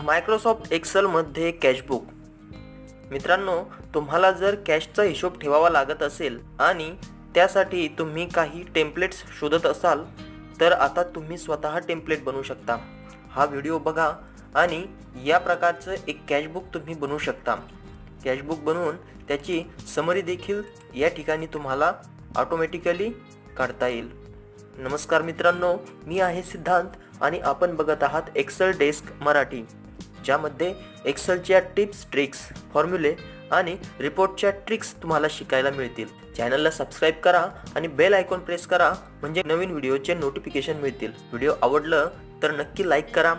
Microsoft एक्सेलमध्ये cashbook. मित्रांनो, तुम्हाला जर कॅशचा हिशोब ठेवावा लागत असेल आणि त्यासाठी तुम्ही काही टेम्पलेट्स शोधत असाल तर आता तुम्ही स्वतः टेम्पलेट बनवू शकता. हा व्हिडिओ बघा आणि या प्रकारचं एक कॅशबुक तुम्ही बनवू शकता. कॅशबुक बनवून त्याची समरी देखील या ठिकाणी तुम्हाला ऑटोमॅटिकली काढता येईल. नमस्कार मित्रांनो, मी आहे सिद्धांत आणि आपण बघत आहात एक्सेल डेस्क मराठी, ज्यामध्ये एक्सेलच्या टिप्स, ट्रिक्स, फॉर्म्युले आणि रिपोर्टच्या ट्रिक्स तुम्हाला शिकायला मिळतील. चॅनलला सबस्क्राईब करा आणि बेल आयकॉन प्रेस करा, म्हणजे नवीन व्हिडिओचे नोटिफिकेशन मिळतील. व्हिडिओ आवडलं तर नक्की लाईक करा,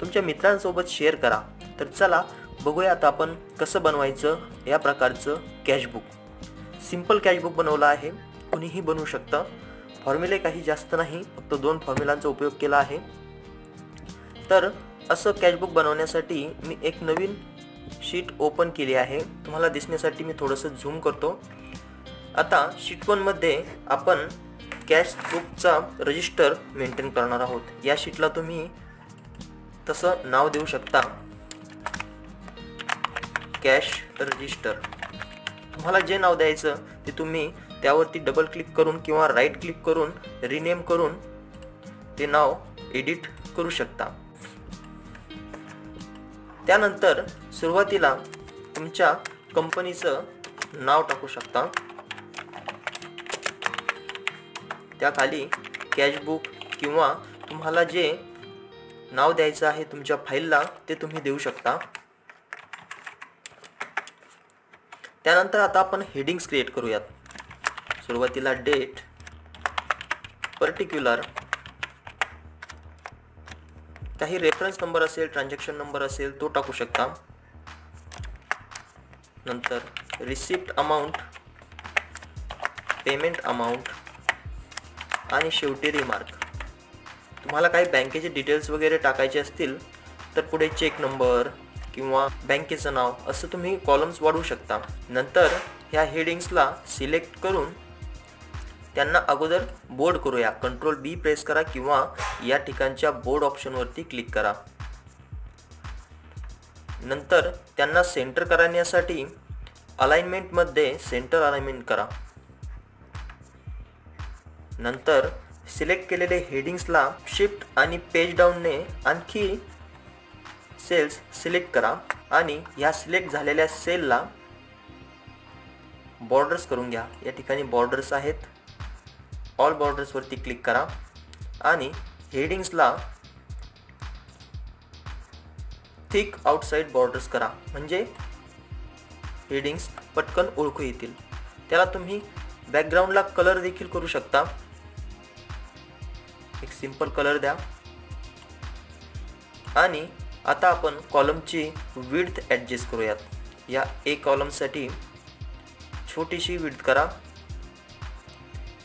तुमच्या मित्रांसोबत शेअर करा. तर चला बघूया आता आपण कसं बनवायचं या प्रकारचं कॅशबुक. सिंपल कॅशबुक बनवलं आहे, कुणीही बनवू शकतं. फॉर्म्युले काही जास्त नाही, फक्त 2 फॉर्म्युलांचा उपयोग केला आहे. तर असं कॅशबुक बनवण्यासाठी मी एक नवीन शीट ओपन केली आहे. तुम्हाला दिसण्यासाठी मी थोडंसं झूम करतो. आता शीट 1 मध्ये आपण कॅशबुकचा रजिस्टर मेंटेन करणार आहोत. या शीटला तुम्ही तसं नाव देऊ शकता, कॅश रजिस्टर. तुम्हाला जे नाव द्यायचं ते तुम्ही त्यावरती डबल क्लिक करून किंवा राईट क्लिक करून रिनेम करून ते नाव एडिट करू शकता. त्यानंतर सुरुवातीला तुमच्या कंपनीचं नाव टाकू शकता. त्याखाली कॅशबुक किंवा तुम्हाला जे नाव द्यायचं आहे तुमच्या फाईलला ते तुम्ही देऊ शकता. त्यानंतर आता आपण हेडिंग्स क्रिएट करूयात. सुरुवातीला डेट, पर्टिक्युलर, काही रेफरन्स नंबर असेल, ट्रान्झॅक्शन नंबर असेल तो टाकू शकता. नंतर रिसिप्ट अमाऊंट, पेमेंट अमाऊंट आणि शेवटी रिमार्क. तुम्हाला काही बँकेचे डिटेल्स वगैरे टाकायचे असतील तर पुढे चेक नंबर किंवा बँकेचं नाव असं तुम्ही कॉलम्स वाढवू शकता. नंतर ह्या हेडिंग्सला सिलेक्ट करून त्यांना अगोदर बोल्ड करूया. कंट्रोल B प्रेस करा किंवा या ठिकाणच्या बोर्ड ऑप्शनवरती क्लिक करा. नंतर त्यांना सेंटर करण्यासाठी अलाइनमेंटमध्ये सेंटर अलाइनमेंट करा. नंतर सिलेक्ट केलेले हेडिंग्सला शिफ्ट आणि पेज डाऊनने आणखी सेल्स सिलेक्ट करा आणि या सिलेक्ट झालेल्या सेलला बॉर्डर्स करून घ्या. या ठिकाणी बॉर्डर्स आहेत, ऑल बॉर्डर्सवरती क्लिक करा आणि हेडिंग्सला थिक आउटसाइड बॉर्डर्स करा, म्हणजे हेडिंग्स पटकन ओळखू येतील. त्याला तुम्ही बॅकग्राऊंडला कलर देखील करू शकता. एक सिंपल कलर द्या आणि आता आपण कॉलमची विड्थ ॲडजस्ट करूयात. या ए कॉलमसाठी छोटीशी विड्थ करा.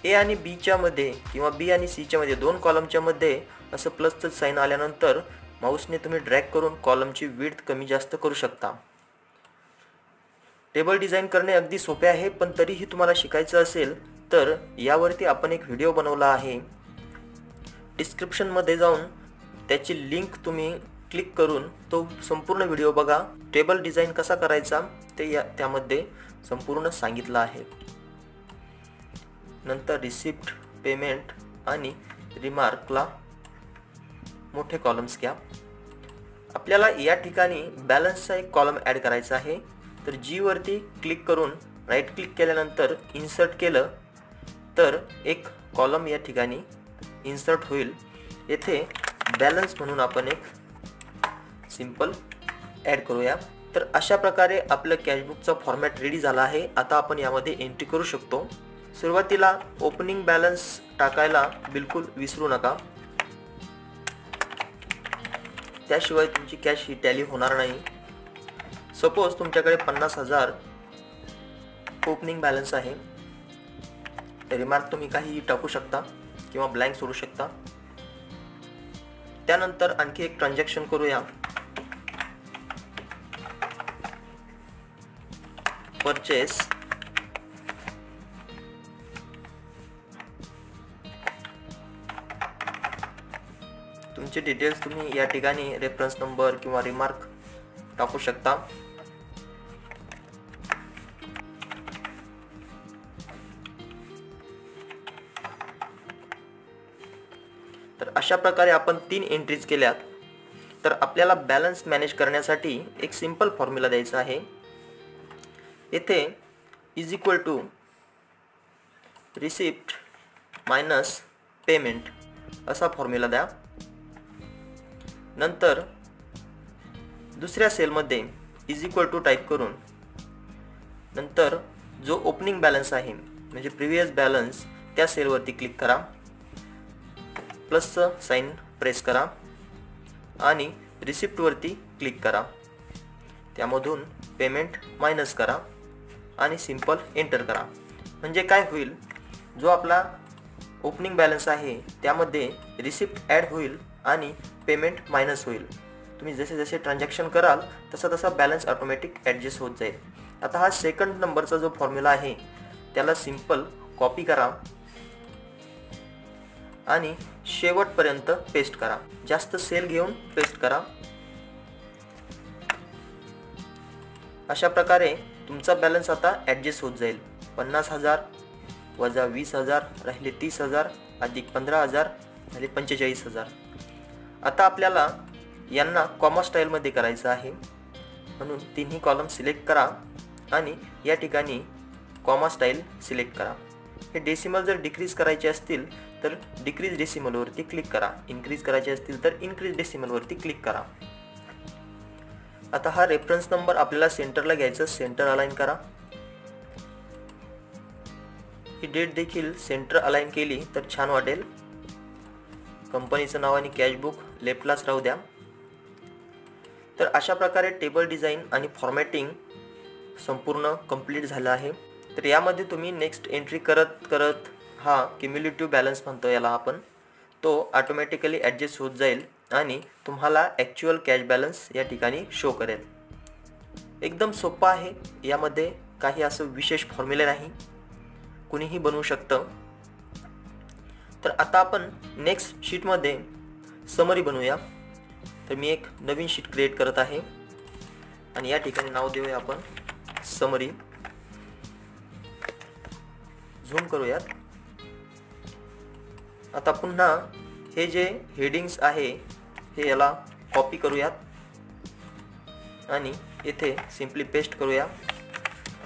ए आणि बीच्या मध्ये किंवा बी आणि सीच्या मध्ये, 2 कॉलमच्या मध्ये असं प्लसचं साईन आल्यानंतर माऊसने तुम्ही ड्रॅग करून कॉलमची विड्थ कमी जास्त करू शकता. टेबल डिझाईन करणे अगदी सोपे आहे, पण तरीही तुम्हाला शिकायचं असेल तर यावरती आपण एक व्हिडिओ बनवला आहे. डिस्क्रिप्शनमध्ये जाऊन त्याची लिंक तुम्ही क्लिक करून तो संपूर्ण व्हिडिओ बघा. टेबल डिझाईन कसा करायचा ते त्यामध्ये संपूर्ण सांगितलं आहे. नंतर रिसिप्ट, पेमेंट आणि रिमार्कला मोठे कॉलम्स घ्या. आपल्याला या ठिकाणी बॅलन्सचा एक कॉलम ॲड करायचा आहे. तर जी वरती क्लिक करून राईट क्लिक केल्यानंतर इन्सर्ट केलं तर एक कॉलम या ठिकाणी इन्सर्ट होईल. येथे बॅलन्स म्हणून आपण एक सिंपल ॲड करूया. तर अशा प्रकारे आपलं कॅशबुकचा फॉर्मॅट रेडी झाला आहे. आता आपण यामध्ये एंट्री करू शकतो. सुरुवातीला ओपनिंग बॅलन्स टाकायला बिलकुल विसरू नका, त्याशिवाय तुमची कॅश ही टॅली होणार नाही. सपोज तुमच्याकडे 50,000 ओपनिंग बॅलन्स आहे. रिमार्क तुम्ही काही टाकू शकता किंवा ब्लँक सोडू शकता. त्यानंतर आणखी एक ट्रान्झॅक्शन करूया. परचेस रेफरन्सचे डिटेल्स तुम्ही या ठिकाणी रेफरन्स नंबर किंवा रिमार्क टाकू शकता. तर अशा प्रकारे आपण 3 एंट्रीज केल्यात. तर आपल्याला बॅलन्स मॅनेज करण्यासाठी एक सिंपल फॉर्म्युला द्यायचा आहे. येथे is equal to receipt minus payment असा फॉर्म्युला द्या. नंतर दुसऱ्या सेलमध्ये इज इक्वल टू टाईप करून नंतर जो ओपनिंग बॅलन्स आहे म्हणजे प्रिव्हियस बॅलन्स त्या सेलवरती क्लिक करा, प्लसचं साइन प्रेस करा आणि रिसिप्टवरती क्लिक करा. त्यामधून पेमेंट मायनस करा आणि सिंपल एंटर करा. म्हणजे काय होईल, जो आपला ओपनिंग बॅलन्स आहे त्यामध्ये रिसिप्ट ॲड होईल आणि पेमेंट मायनस होईल. तुम्ही जसे जसे ट्रान्झॅक्शन कराल तसा तसा बॅलन्स ऑटोमॅटिक ॲडजस्ट होत जाईल. आता हा सेकंड नंबरचा जो फॉर्म्युला आहे त्याला सिंपल कॉपी करा आणि शेवटपर्यंत पेस्ट करा. जास्त सेल घेऊन पेस्ट करा. अशा प्रकारे तुमचा बॅलन्स आता ॲडजस्ट होत जाईल. 50,000 वजा 20,000 राहिले 30,000 अधिक 15,000 झाले 45,000. आता आपल्याला यांना कॉमा स्टाईलमध्ये करायचं आहे म्हणून तिन्ही कॉलम सिलेक्ट करा आणि या ठिकाणी कॉमा स्टाईल सिलेक्ट करा. हे डेसिमल जर डिक्रीज करायचे असतील तर डिक्रीज डेसिमलवरती क्लिक करा, इन्क्रीज करायचे असतील तर इन्क्रीज डेसिमलवरती क्लिक करा. आता हा रेफरन्स नंबर आपल्याला सेंटरला घ्यायचं, सेंटर अलाइन करा. ही डेट देखील सेंटर अलाइन केली तर छान वाटेल. कंपनीचं नाव आणि कॅश बुक लेफ्टलाच राहू द्या. तर अशा प्रकारे टेबल डिझाईन आणि फॉर्मॅटिंग संपूर्ण कंप्लीट झालं आहे. तर यामध्ये तुम्ही नेक्स्ट एंट्री करत करत हा क्युम्युलेटिव्ह बॅलन्स म्हणतो याला आपण, तो ऑटोमॅटिकली ॲडजस्ट होत जाईल आणि तुम्हाला ॲक्च्युअल कॅश बॅलन्स या ठिकाणी शो करेल. एकदम सोपं आहे. यामध्ये काही असं विशेष फॉर्म्युला नाही, कुणीही बनवू शकतं. तर आता आपण नेक्स्ट शीटमध्ये समरी बनवूया. तर मी एक नवीन शीट क्रिएट करत आहे आणि या ठिकाणी नाव देऊया आपण समरी. झूम करूयात. आता पुन्हा हे जे हेडिंग्स आहे हे याला कॉपी करूयात आणि येथे सिंपली पेस्ट करूया.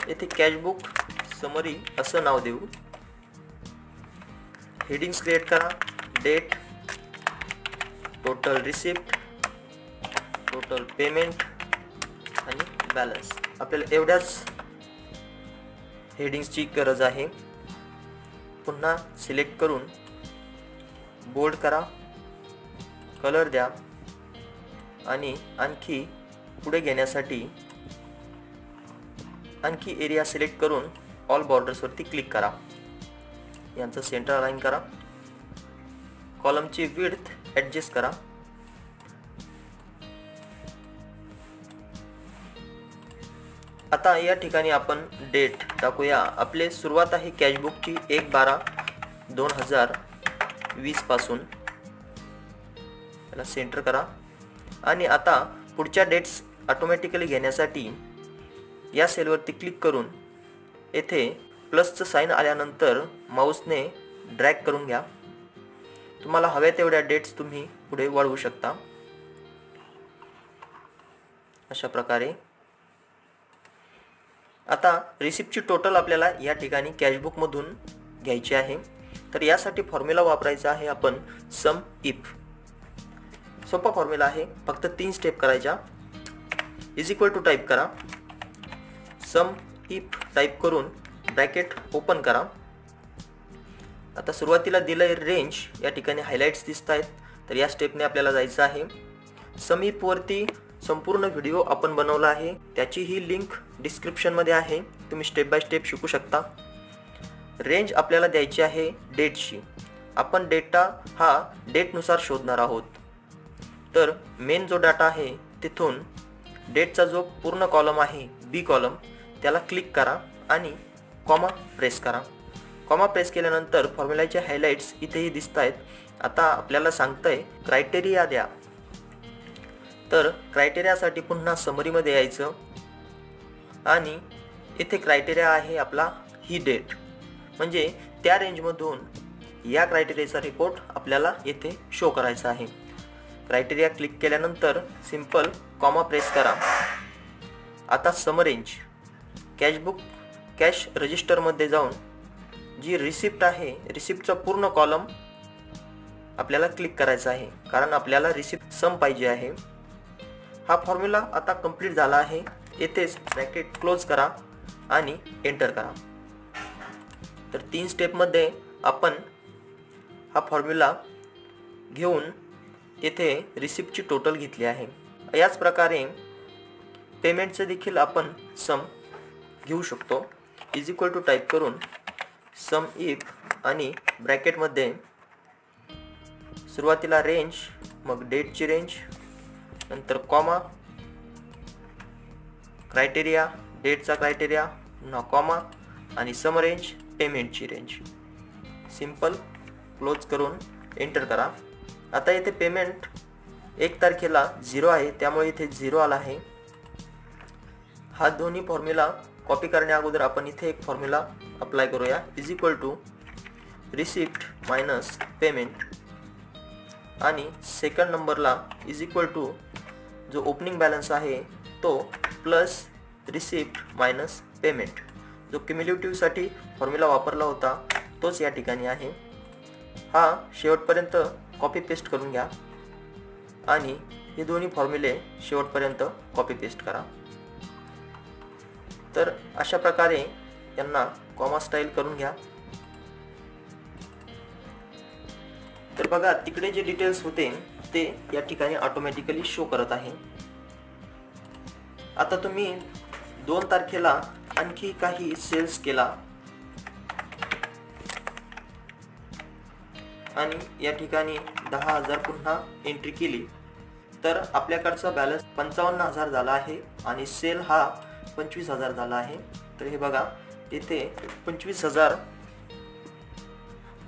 येथे कॅशबुक समरी असं नाव देऊ. हेडिंग्स क्रिएट करा. Date, total receipt, total payment आणि बॅलन्स. आपल्याला एवढ्याच हेडिंग्सची गरज आहे. पुन्हा सिलेक्ट करून बोल्ड करा, कलर द्या आणि आणखी पुढे घेण्यासाठी आणखी एरिया सिलेक्ट करून ऑल बॉर्डर्सवरती क्लिक करा. यांचं सेंटर अलाइन करा. कॉलमची विड्थ ॲडजस्ट करा. आता या ठिकाणी आपण डेट टाकूया. आपले सुरुवात आहे कॅशबुकची 1/12/2020 पासून. याला सेंटर करा आणि आता पुढच्या डेट्स ऑटोमॅटिकली घेण्यासाठी या सेलवरती क्लिक करून येथे प्लसचं साइन आल्यानंतर माऊसने ड्रॅग करून घ्या. तुम्हाला हव्या तेवढ्या डेट्स तुम्ही पुढे वाढवू शकता. अशा प्रकारे आता रिसिप्टची टोटल आपल्याला या ठिकाणी कॅशबुकमधून घ्यायची आहे. तर यासाठी फॉर्म्युला वापरायचा आहे आपण सम इफ. सोपा फॉर्म्युला आहे, फक्त 3 स्टेप करायच्या. इज इक्वल टू टाईप करा, सम इफ टाईप करून ब्रॅकेट ओपन करा. आता सुरुवातीला दिलंय रेंज, या ठिकाणी हायलाइट्स दिसत आहेत. तर या स्टेपने आपल्याला जायचं आहे. सम इफ वरती संपूर्ण व्हिडिओ आपण बनवला आहे, त्याची ही लिंक डिस्क्रिप्शनमध्ये आहे. तुम्ही स्टेप बाय स्टेप शिकू शकता. रेंज आपल्याला द्यायची आहे डेटची. आपण डेटा हा डेटनुसार शोधणार आहोत. तर मेन जो डाटा आहे तिथून डेटचा जो पूर्ण कॉलम आहे बी कॉलम त्याला क्लिक करा आणि कॉमा प्रेस करा. कॉमा प्रेस केल्यानंतर फॉर्म्युलाचे हायलाइट्स इथेही दिसत आहेत. आता आपल्याला सांगतंय क्रायटेरिया द्या, तर क्रायटेरियासाठी पुन्हा समरीमध्ये यायचं आणि इथे क्रायटेरिया आहे आपला ही डेट, म्हणजे त्या रेंजमधून या क्रायटेरियाचा रिपोर्ट आपल्याला येथे शो करायचा आहे। क्रायटेरिया क्लिक केल्यानंतर सिंपल कॉमा प्रेस करा। आता सम रेंज कॅश रजिस्टरमध्ये जाऊन जी रिसिप्ट आहे, रिसिप्टचा पूर्ण कॉलम आपल्याला क्लिक करायचा आहे, कारण आपल्याला रिसिप्ट सम पाहिजे आहे। हा फॉर्म्युला आता कंप्लीट झाला आहे। येथेच ब्रॅकेट क्लोज करा आणि एंटर करा। तर 3 स्टेपमध्ये आपण हा फॉर्म्युला घेऊन येथे रिसिप्टची टोटल घेतली आहे। याच प्रकारे पेमेंटचे देखील आपण सम घेऊ शकतो। इज इक्वल टू टाईप करून सम इफ आणि ब्रॅकेटमध्ये सुरुवातीला रेंज, मग डेटची रेंज, नंतर कॉमा, क्रायटेरिया, डेटचा क्रायटेरिया, पुन्हा कॉमा आणि सम रेंज, पेमेंटची रेंज। सिंपल क्लोज करून एंटर करा। आता इथे पेमेंट 1 तारखेला 0 आहे, त्यामुळे इथे 0 आला आहे। हा दोन्ही फॉर्म्युला कॉपी करण्या अगोदर आपण इथे एक फॉर्म्युला अप्लाय करूया। Is equal to receipt minus payment आणि सेकंड नंबरला इज इक्वल टू जो ओपनिंग बॅलन्स आहे तो प्लस रिसिप्ट मायनस पेमेंट। जो क्युम्युलेटिव्हसाठी फॉर्म्युला वापरला होता तोच या ठिकाणी आहे। हा शेवटपर्यंत कॉपी पेस्ट करून घ्या आणि हे दोन्ही फॉर्म्युले शेवटपर्यंत कॉपी पेस्ट करा। तर अशा प्रकारे यांना कॉमा स्टाईल करून घ्या। तर बघा, तिकडे जे डिटेल्स होते ते या ठिकाणी ऑटोमॅटिकली शो करत आहे। आता तुम्ही 2 तारखेला आणखी काही सेल्स केला आणि या ठिकाणी 10,000 पुन्हा एंट्री केली, तर आपल्याकडचा बॅलन्स 55,000 झाला आहे आणि सेल हा 25,000 झाला आहे। तर हे बघा, इथे 25,000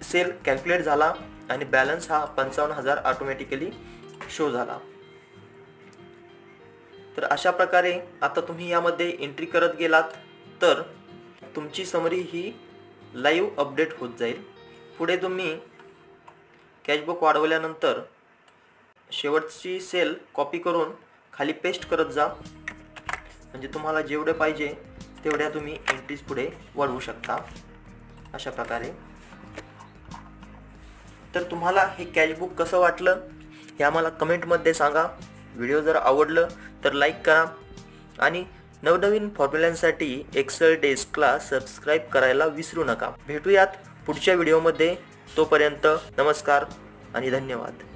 सेल कॅल्क्युलेट झाला आणि बॅलन्स हा 55,000 ऑटोमॅटिकली शो झाला। तर अशा प्रकारे आता तुम्ही यामध्ये एंट्री करत गेलात तर तुमची समरी ही लाईव्ह अपडेट होत जाईल। पुढे तुम्ही कॅशबुक वाढवल्यानंतर शेवटची सेल कॉपी करून खाली पेस्ट करत जा, म्हणजे तुम्हाला जेवढे पाहिजे तेवढ्या तुम्ही एंट्रीज पुढे वाढवू शकता अशा प्रकारे। तर तुम्हाला हे कॅशबुक कसं वाटलं हे आम्हाला कमेंटमध्ये सांगा। व्हिडिओ जर आवडलं तर लाईक करा आणि नवनवीन फॉर्म्युल्यांसाठी एक्सेल डेस्कला सबस्क्राईब करायला विसरू नका। भेटूयात पुढच्या व्हिडिओमध्ये। तोपर्यंत नमस्कार आणि धन्यवाद।